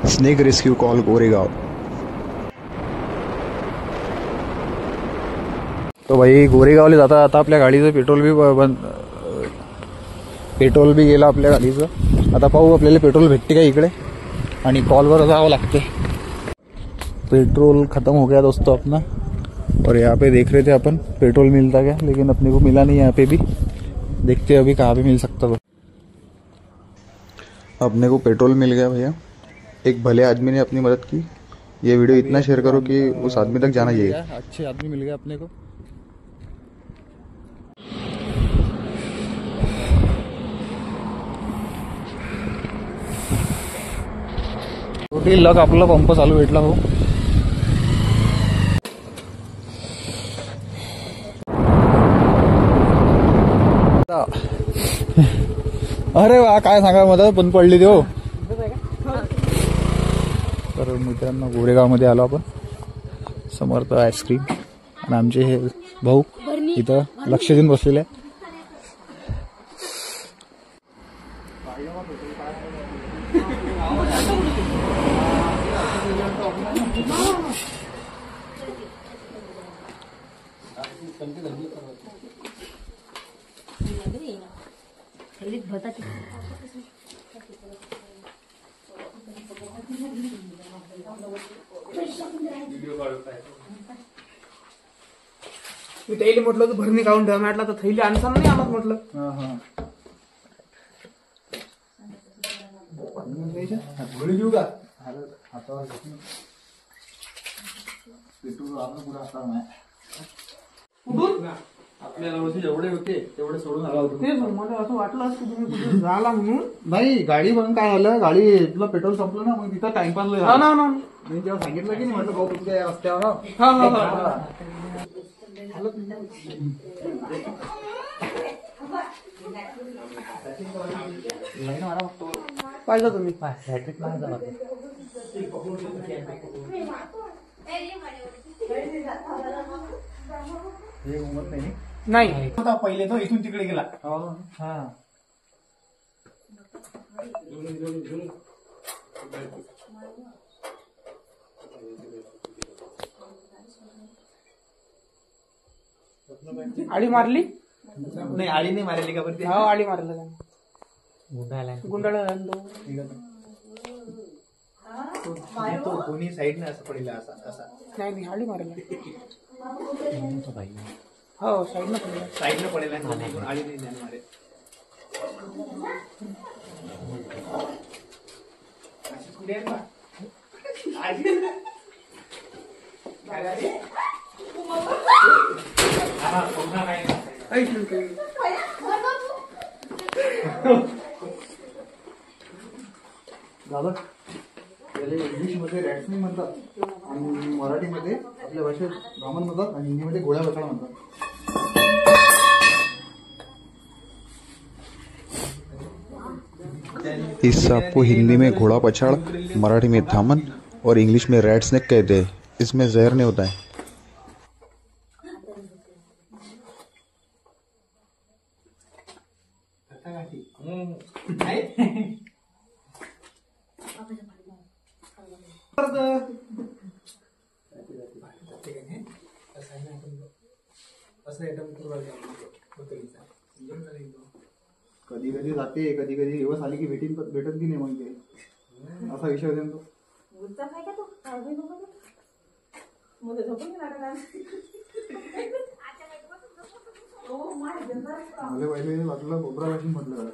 Snake rescue call Goregaon. तो भाई गोरेगावला जाता आता आपल्या गाडीचं पेट्रोल बी गेलं आपल्या गाडीचं। आता पाहू आपल्याला पेट्रोल भेटते का इकडे, आणि कॉलवर जावं लागते। पेट्रोल खत्म हो गया दोस्तों अपना, और यहाँ पे देख रहे थे अपन पेट्रोल मिलता क्या, लेकिन अपने को मिला नहीं। यहाँ पे भी देखते हैं अभी कहाँ पे मिल सकता है। अपने को पेट्रोल मिल गया भैया, एक भले आदमी ने अपनी मदद की। ये वीडियो इतना शेयर करो कि उस आदमी तक जाना चाहिए। अच्छे आदमी मिल गए अपने को। छोटी लग आपला पंप चालू भेटला हो। अरे वा, काय सांगा मदत बंद पडली देऊ। तर मित्रांनो गोरेगावमध्ये आलो आपण, समर्थ आईस्क्रीम, आणि आमचे हे भाऊ इथं लक्ष देऊन बसलेले आहे। मी थैली म्हटलं तर भरणी काढून ठेवा म्हटलं, तर थैली आणसा नाही आणत म्हटलं। घरी घेऊ का? आपल्याला जेवढे होते तेवढे सोडून आला होतो। तेच मला असं वाटलं की तुम्ही कुठे झाला म्हणून। नाही, गाडी म्हणून काय झालं, गाडी तुला पेट्रोल संपलं ना, मग तिथं टाइमपास मी जेव्हा सांगितलं की नाही, म्हटलं भाऊ तुमच्या या रस्त्यावर पाहिजे तुम्ही नाही पहिले तो इथून तिकडे गेला। आडी मारली नाही, आडी नाही मारली का बरं? हो आडी मारलं गुंडाळा तो कोणी साईडने असं पडला असा नाही आडी मारलं। हो साईडनं पडेल आडी नाही मारे। दादा त्याला इंग्लिशमध्ये रॅट्सनी म्हणतात, आणि मराठीमध्ये आपल्या भाषेत ब्राह्मण म्हणतात, आणि हिंदीमध्ये घोड्या बछडा म्हणतात। इस सांप को हिंदी में घोड़ा पछाड़, मराठी में धामन और इंग्लिश में रैट स्नेक कहते हैं। इसमें जहर नहीं होता है। कधी कधी जाते, कधी कधी दिवस आली की भेटत की नाही, मग ते असा विषय होता तो। मला पहिले वाटलं कोबरा वाशिंग म्हटलं।